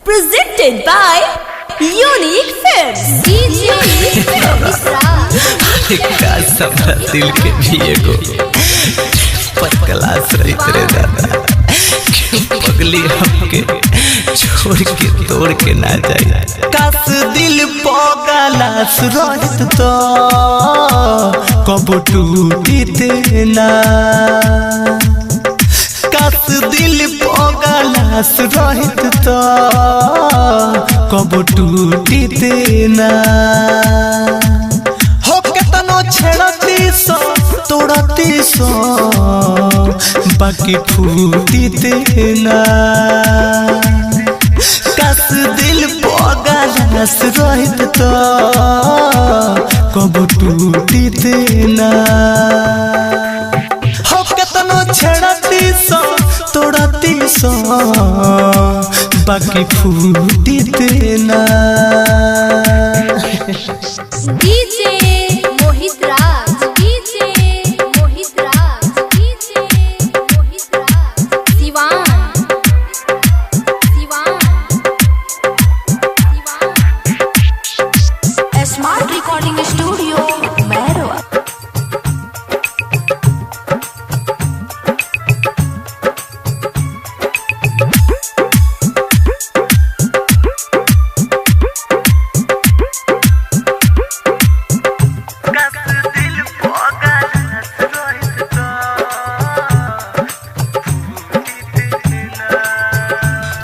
Presented by Unique Films. DJ दिल के भी एगो क्लास रे दादा पगली हमके छोड़ के तोड़ के ना जाए। काश दिल पगलास रहत तो कब टूटते ना। काश दिल पगलास रहत तो कब टूटते ना। छेड़ती सो तोड़ती सो बाकी फूटते ना। काश दिल पगलास रहत तो कब टूटते ना। हो केतनो छेड़ती सो तोड़ती सो बाकी फूटते ना। Smart Recording Studio, Merwa.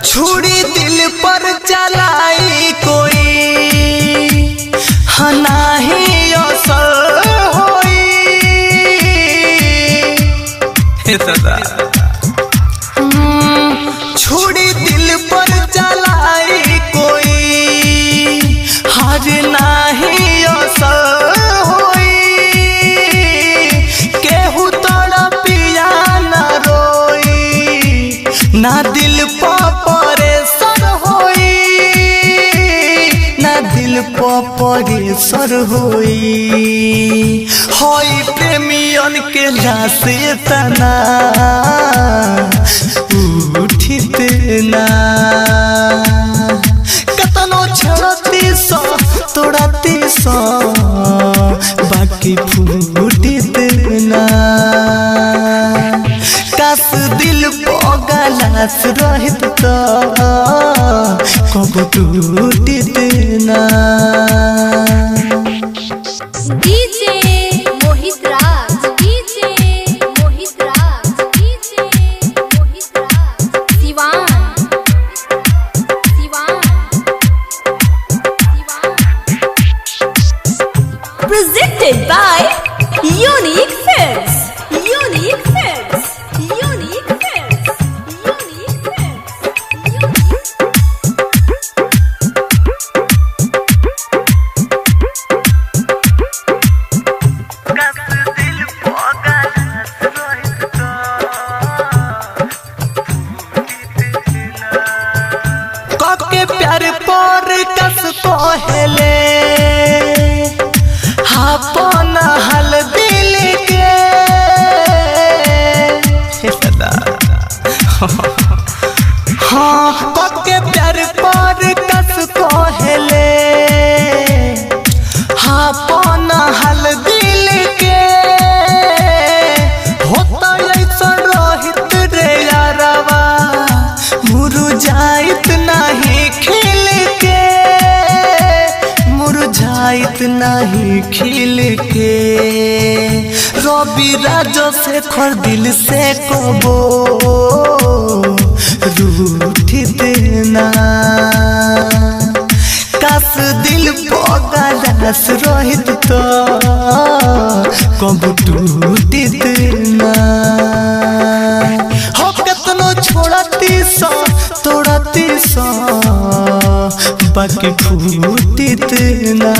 छुरी दिल पर चलाई कोई नहीं असर होई। छुरी दिल पर चलाई कोई हर नहीं असर होई। केहू तोड़ा पिया न रोई ना दिल परेशान होई ना दिल परेशान होई। होई प्रेमियन के लाश तना उठते ना। कतनो छड़ती सो तोड़ती सो बाकी फूटते ना। काश दिल पगलास रहत तो कब टूटते ना। Presented by Unique Films. Unique Films. Unique Films. Unique Films. के प्यार पर कस पहले अपन हल दिल के हाँ के प्यार पर कस पहले अपन हल दिल के। होता ऐसा रहित रे यारवा मुरझाइत नहीं खिल के मुरझाइत नहीं खिल के। रवि राजो से खर दिल से कबो रूठते ना। काश दिल पगलास रहत तो कब टूटते ना। हो केतनो छोड़ती सो तोड़ती सो बाकी फूटते ना।